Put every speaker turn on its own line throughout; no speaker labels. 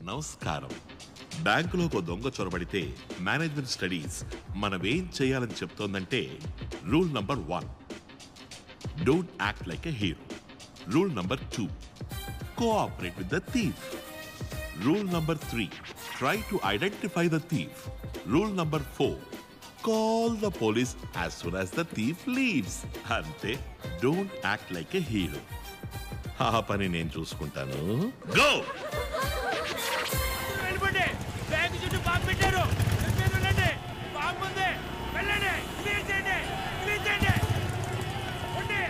నమస్కారం. బ్యాంకులో దొంగ చొరబడితే మేనేజ్మెంట్ స్టడీస్ మనమేం చేయాలని చెప్తోందంటే rule number 1, don't act like a hero. Rule number 2, cooperate with the thief. Rule number 3, try to identify the thief. Rule number 4, call the police as soon as the thief leaves. Ante, don't act like a hero. ఆ పని నేను చూసుకుంటాను. Go!
వెళ్ళిపోండి. Bank చుట్టూ bomb పెట్టారు. వెళ్ళండి. Bomb ఉంది. వెళ్ళండి. క్లియర్ చేయండి. క్లియర్ చేయండి. ఉండి.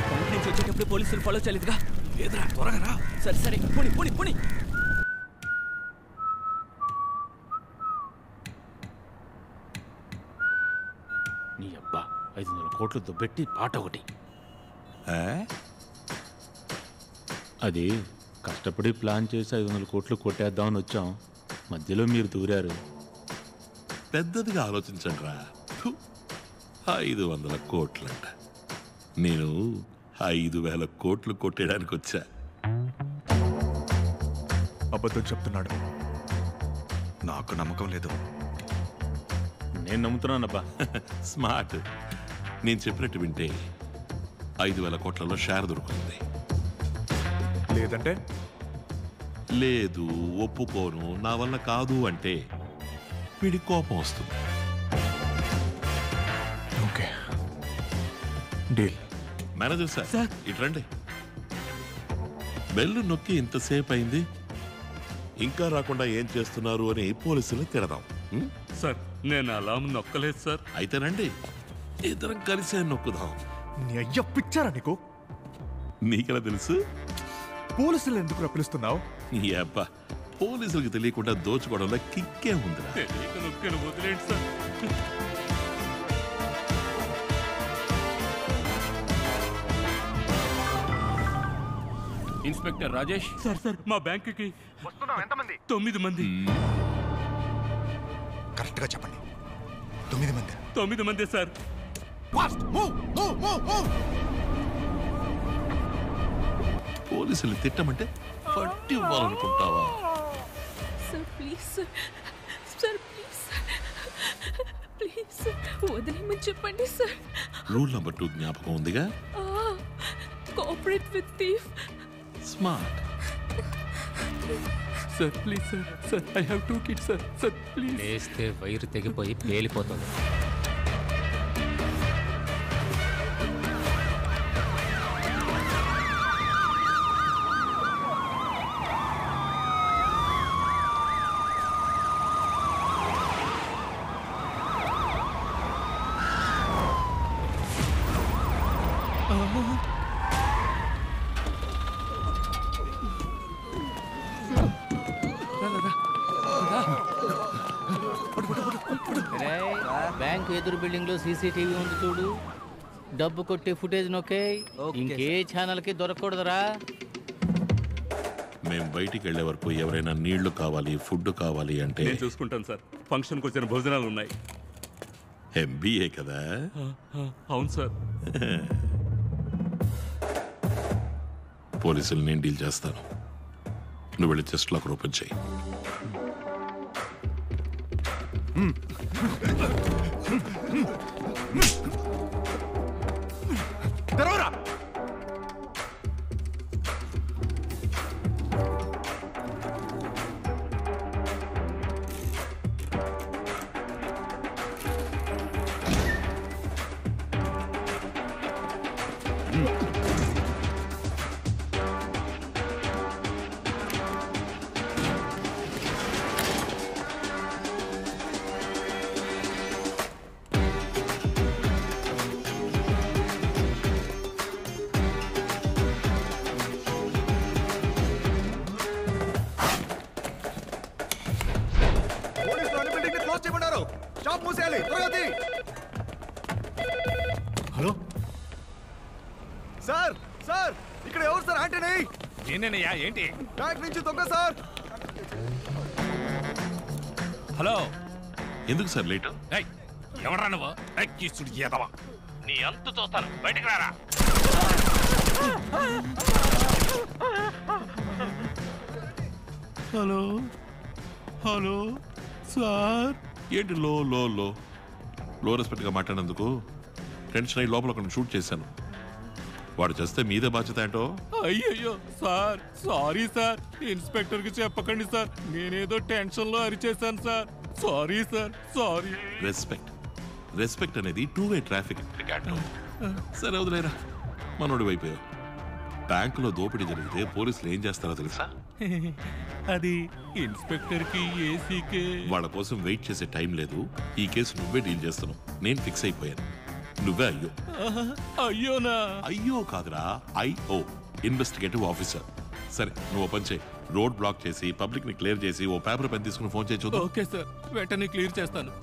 బ్యాంక్ నుంచి వచ్చేటప్పుడు పోలీసులు ఫాలో చేయలేదుగా?
లేదురా, త్వరగా రా.
సరే పోనీ.
నీ అబ్బా 500 కోట్లు దుబ్బెట్టి పాట ఒకటి. అది కష్టపడి ప్లాన్ చేసి 500 కోట్లు కొట్టేద్దామని వచ్చాం. మధ్యలో మీరు దూరారు.
పెద్దదిగా ఆలోచించండి రా. 500 కోట్లంట. నేను 5,000 కోట్లు కొట్టేయడానికి వచ్చా.
అబద్ధం చెప్తున్నాడు. నాకు నమ్మకం లేదు.
నేను నమ్ముతున్నానబ్బా.
స్మార్ట్. నేను చెప్పినట్టు వింటే 5,000 కోట్లలో షేర్ దొరుకుతుంది.
లేదంటే
లేదు, ఒప్పుకోను, నా వల్ల కాదు అంటే వీడి కోపం వస్తుంది.
Okay, deal.
మేనేజర్ సార్, ఇటు రండి. బెల్లు నొక్కి ఇంతసేపు అయింది, ఇంకా రాకుండా ఏం చేస్తున్నారు అని పోలీసులు తిడదాం.
సార్, నేను అలా నొక్కలేదు సార్.
అయితేనండి, ఇద్దరం కలిసే నొక్కుదాం.
నీ అయ్య పిచ్చారా నీకు?
నీకెలా తెలుసు?
పోలీసులు ఎందుకు పిలుస్తున్నావు?
ఈ అబ్బా, పోలీసులకు తెలియకుండా దోచుకోవడంలో కిక్కే ఉందిరా.
నొక్కాను, వదిలేండి సార్. ఇన్స్పెక్టర్ రాజేష్. సార్, మా బ్యాంకుకి
వస్తున్నాం. ఎంతమంది?
9 మంది.
కరెక్ట్ గా చెప్పండి. 9 మంది.
9 మంది సార్.
పోలీసులు తిట్టమంటే పట్టి ఇవ్వాలనుకుంటావా?
సార్ ప్లీజ్ సార్, ప్లీజ్ వదిలేమని చెప్పండి సార్.
రూల్ నంబర్ 2 జ్ఞాపకం ఉందిగా?
Cooperate with thief.
Smart.
Sir please sir, I have 2 kids sir please.
లేస్తే వైరు తెగిపోయి పేలిపోతుంది.
బ్యాంక్ ఎదురు బిల్డింగ్ లో సీసీటీవీ ఉంది చూడు. డబ్బు కొట్టే ఫుటేజ్ నొక్కే. ఇంకే ఛానల్ కి దొరకకూడదురా.
మేము బయటికి వెళ్లే వరకు ఎవరైనా నీళ్లు కావాలి, ఫుడ్ కావాలి అంటే
నేను చూసుకుంటాను సార్. ఫంక్షన్కి వచ్చిన భోజనాలు ఉన్నాయి.
ఎంబీఏ కదా?
అవును సార్.
పోలీసులు నేను డీల్ చేస్తాను. నువ్వు వెళ్ళి చెస్ట్ లాక్ ఓపెన్ చేయి.
తెరవరా. షాప్ మూసేయాలి. హలో సార్, ఇక్కడ ఎవరు సార్? ఆంటనీ.
నేనేనయ్యా. ఏంటి?
బ్యాంక్ నుంచి దొంగ సార్.
హలో,
ఎందుకు సార్ లేట్?
ఎవరా నువ్వు? నీ అంతు చూస్తాను. బయటకు రారా.
Hello hello sir. ఏంటి లో లో లో లో రెస్పెక్ట్గా మాట్లాడినందుకు టెన్షన్ అయ్యి లోపల ఒకరిని షూట్ చేశాను. వాడు చేస్తే మీదే బాధ్యత ఏంటో.
అయ్యయ్యో సార్, సారీ సార్. ఇన్స్పెక్టర్ కి చెప్పకండి సార్, నేనేదో టెన్షన్ లో అరిచేశాను sir. Sorry sir, sorry.
Respect అనేది 2-way ట్రాఫిక్. సరే వదిలేరా, మనోడి వైపోయావు. బ్యాంకులో దోపిడీ జరిగితే పోలీసులు ఏం చేస్తారో తెలుసా?
అది ఇన్స్పెక్టర్ కి ఏసీకే.
వాళ్ళ కోసం వెయిట్ చేసే టైం లేదు. ఈ కేసు నువ్వే డీల్ చేస్తున్నావు. నేను ఫిక్స్ అయిపోయాను. నువ్వే అయ్యో.
అయ్యోనా?
అయ్యో కాదురా, ఐఓ, ఇన్వెస్టిగేటివ్ ఆఫీసర్. సరే నువ్వు ఓపెన్ చేయి. రోడ్ బ్లాక్ చేసి పబ్లిక్ ని క్లియర్ చేసి ఓ పేపర్ పెన్ తీసుకుని ఫోన్ చేయి చూద్దాం.
ఓకే సార్, వెంటనే క్లియర్ చేస్తాను.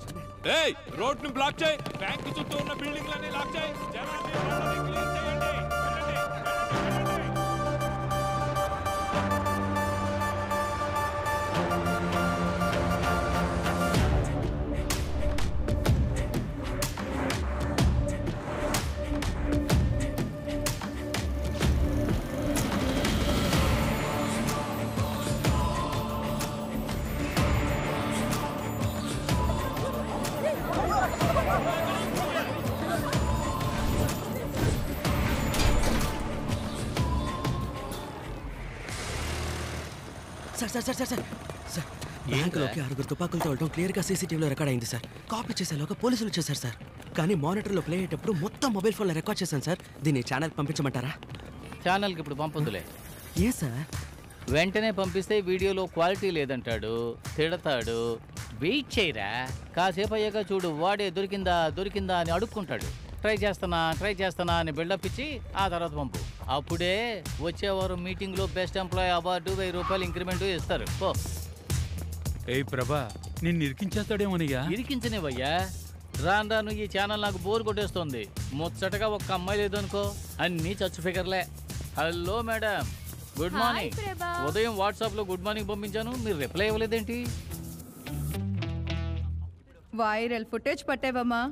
ఏయ్, రోడ్ ని బ్లాక్ చేయి. బ్యాంక్ చుట్టూ ఉన్న బిల్డింగ్ లన్నీ లాక్ చేయి. జనాన్ని క్లియర్ చేయండి.
సార్ బ్యాంకులోకి 6 తుపాకులతో వెళ్ళడం క్లియర్గా సీసీటీవీలో రికార్డ్ అయింది సార్. కాపీ చేసేలోగా పోలీసులు వచ్చేసారు సార్. కానీ మానిటర్లో ప్లే అయ్యేటప్పుడు మొత్తం మొబైల్ ఫోన్లో రికార్డ్ చేశాను సార్. దీన్ని ఛానల్ పంపించమంటారా?
ఛానల్కి ఇప్పుడు పంపొద్దులే.
ఏ సార్?
వెంటనే పంపిస్తే వీడియోలో క్వాలిటీ లేదంటాడు, తిడతాడు. వెయిట్ చేయరా, కాసేపు అయ్యాక చూడు వాడే దొరికిందా దొరికిందా అని అడుక్కుంటాడు. ట్రై చేస్తానా అని బిల్డప్ ఇచ్చి ఆ తర్వాత పంపు. అప్పుడే వచ్చేవారు మీటింగ్లో బెస్ట్ ఎంప్లాయీ అవార్డు 1000 రూపాయలు ఇంక్రిమెంట్ ఇస్తారు. పో.
ఏ ప్రభా, నిన్ను ఇరికించేస్తాడేమోనయ్యా.
ఇరికించనివయ్యా. రాను ఈ ఛానల్ నాకు బోర్ కొట్టేస్తుంది. ముచ్చటగా ఒక్క అమ్మాయి లేదనుకో, అన్నీ చచ్చు ఫిగర్లే. Hello madam, good morning. ఉదయం వాట్సాప్లో గుడ్ మార్నింగ్ పంపించాను, మీరు రిప్లై ఇవ్వలేదేంటి?
వైరల్ ఫుటేజ్ పట్టేవమ్మా.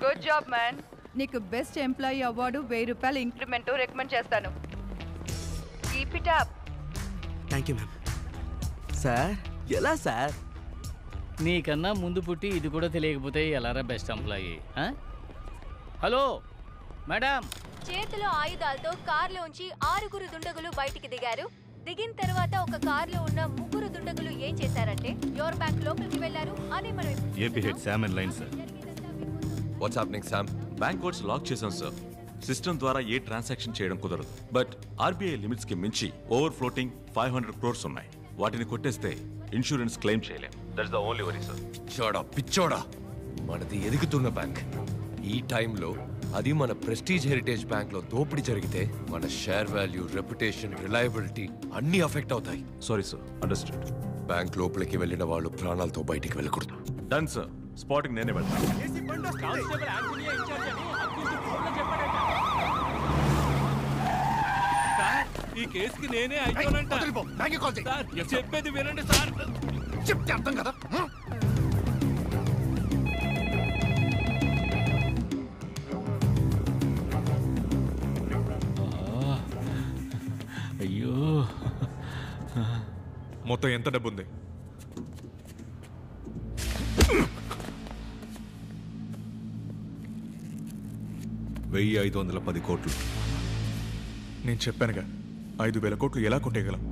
Good job man. నీకు బెస్ట్ ఎంప్లాయీ అవార్డు 1000 రూపాయలు ఇంక్రిమెంట్ రికమెండ్ చేస్తాను. Keep it up.
Thank you ma'am. Sir ఎలా సార్?
నీకన్నా ముందు పుట్టి ఇది కూడా తెలియకపోతే ఎలారా బెస్ట్ ఎంప్లాయీ? Hello madam.
చేతిలో ఆయుధాలతో కార్లోంచి 6 దుండగులు బయటికి దిగారు. దిగిన తర్వాత ఒక కార్లో ఉన్న 3 దుండగులు ఏం చేశారంటే యోర్ బ్యాంక్ లోపలికి వెళ్లారు. అదే మనం
AP head Sam and line sir.
What's happening Sam? Bank codes lock చేశాం సార్. సిస్టమ్ ద్వారా ఏ ట్రాన్సాక్షన్ చేయడం కుదరదు. బట్ ఆర్బీఐ లిమిట్స్ కి మించి ఓవర్ ఫ్లోటింగ్ 500 crores ఉన్నాయి. వాటిని కొట్టేస్తే ఇన్సూరెన్స్ క్లెయిమ్ చేయలేం. That's the only worry sir.
చోడా పిచ్చోడా, మనది ఎదుగుతున్న బ్యాంక్. ఈ టైంలో అది మన ప్రెస్టీజ్ హెరిటేజ్ బ్యాంక్ లో దోపిడీ జరిగితే మన షేర్ వాల్యూ, రెప్యుటేషన్, రిలయబిలిటీ అన్ని అఫెక్ట్ అవుతాయి.
Sorry sir, understood.
బ్యాంక్ లోపలికి వెళ్ళిన వాళ్ళు ప్రాణాలతో బయటికి వెళ్ళకూడదు.
Done sir. స్పాటింగ్ నేనే వెళ్తాను.
ఈ కేసుకి నేనే అయిపోనంట. చెప్పేది వినండి సార్.
చెప్తే అర్థం కదా.
అయ్యో,
మొత్తం ఎంత డబ్బు ఉంది?
1510 కోట్లు.
నేను చెప్పానుగా, 5000 కోట్లు ఎలా కొట్టేయగలం?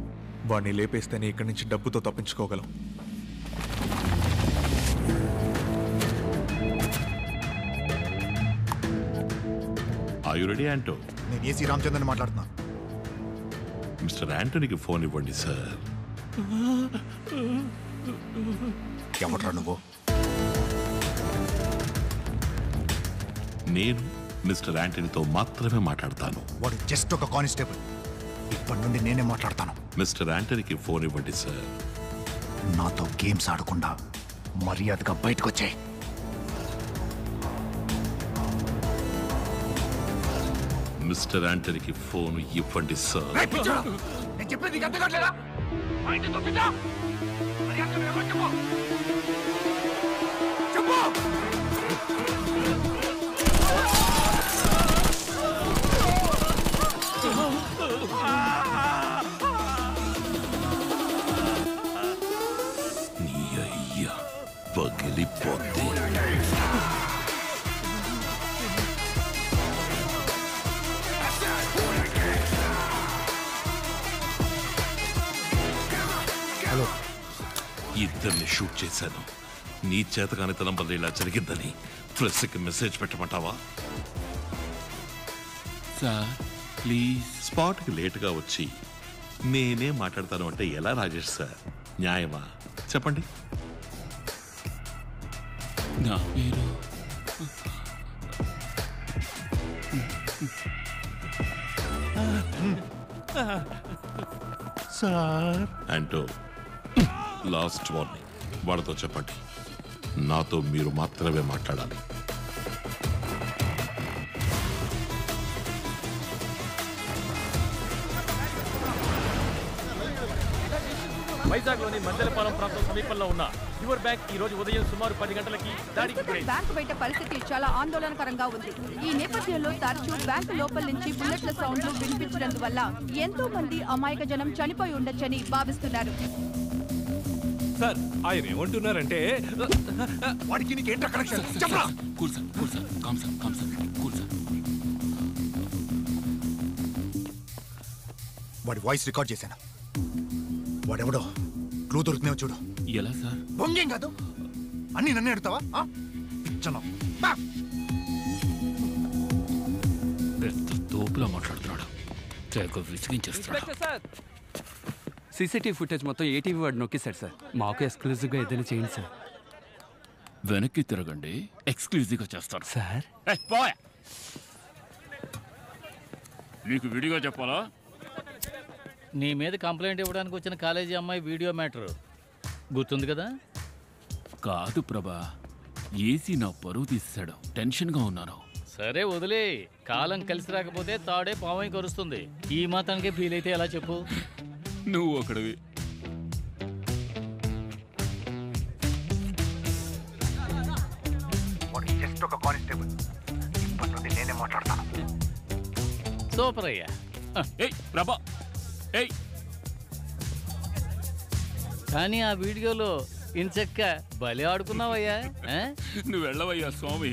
వాడిని లేపేస్తేనే ఇక్కడి నుంచి డబ్బుతో తప్పించుకోగలం.
Are you ready ఆంటో?
నేను ఏసీ రామచంద్రని మాట్లాడుతున్నా.
మిస్టర్ యాంటోనీకి ఫోన్ ఇవ్వండి సార్.
ఎవట్రా నువ్వు?
నేను మిస్టర్ యాంటనీతో మాత్రమే మాట్లాడతాను.
వాడు జస్ట్ ఒక కానిస్టేబుల్. ఇప్పటి నుండి నేనే మాట్లాడతాను.
మిస్టర్ యాంటనీకి ఫోన్ ఇవ్వండి సార్.
నాతో గేమ్స్ ఆడకుండా మర్యాదగా బయటకు వచ్చాయి.
మిస్టర్ యాంటనీకి ఫోన్ ఇవ్వండి సార్.
నేను చెప్పేది అర్థం కావట్లేదా?
పగిలిపోద్ది.
హలో,
ఇద్దరిని షూట్ చేశాను. నీ చేతకానితనం వల్ల ఇలా జరిగిందని ప్రెస్కి మెసేజ్ పెట్టమంటావా?
Sir please.
స్పాట్కి లేటుగా వచ్చి నేనే మాట్లాడతాను అంటే ఎలా రాజేష్ సార్? న్యాయమా చెప్పండి?
నా పేరు
సార్ అంటూ లాస్ట్ వార్నింగ్. వాళ్ళతో చెప్పండి, నాతో మీరు మాత్రమే మాట్లాడాలి.
వైజాగ్లోని మందలపాలెం ప్రాంతం సమీపంలో ఉన్న యువర్ బ్యాంక్ ఈ రోజు ఉదయం సుమారు 10 గంటలకి దాడికి గురైంది.
బ్యాంకు బయట పరిస్థితి చాలా ఆందోళనకరంగా ఉంది. ఈ నేపథ్యంలో తరచూ బ్యాంకు లోపల నుంచి బుల్లెట్ల సౌండ్లు వినిపించడందువల్ల ఎంతో మంది అమాయక జనం చనిపోయి ఉండొచ్చని భావిస్తున్నారు.
సార్ ఆయన ఏమంటున్నారంటే
వాడికి నీకేంటో కనెక్షన్ చెప్పరా?
Cool sir, cool sir, calm sir, calm sir, cool sir.
వాడి వాయిస్ రికార్డ్ చేశాను. వాడెవడో క్లూ దొరుకుతున్నావు చూడు.
ఎలా సార్?
బొంగేం కాదు, అన్ని నన్నే అడుగుతావా? పిచ్చను
పెద్ద తోపులా మాట్లాడుతున్నాడు. తెగ విసిగించేస్తున్నాడు.
ఇన్స్పెక్టర్ సార్, సీసీటీవీ ఫుటేజ్ మొత్తం ఏటీవీ వాడు నొక్కేశాడు సార్. మాకు ఎక్స్క్లూజివ్గా ఏదైనా చేయండి సార్.
వెనక్కి తిరగండి, ఎక్స్క్లూజివ్గా చేస్తాను
సార్.
నీకు విడిగా చెప్పాలా?
నీ మీద కంప్లైంట్ ఇవ్వడానికి వచ్చిన కాలేజీ అమ్మాయి వీడియో మ్యాటర్ గుర్తుంది కదా?
కాదు ప్రభా, ఏసీ నా పరువు తీసాడు. టెన్షన్గా ఉన్నాను.
సరే వదిలే, కాలం కలిసి రాకపోతే తాడే పావై కరుస్తుంది. ఈ మాత్రానికే ఫీల్ అయితే ఎలా చెప్పు?
నువ్వు ఒకడివి.
జస్ట్ ఒక కానిస్టేబుల్. ఇప్పటి నుండి నేనే మాట్లాడతాను.
సూపర్ అయ్యా.
ఏయ్ ప్రభా, ఏయ్.
కానీ ఆ వీడియోలో ఇంచక్క భలే ఆడుకున్నావయ్యా.
నువ్వు వెళ్ళవయ్యా స్వామి.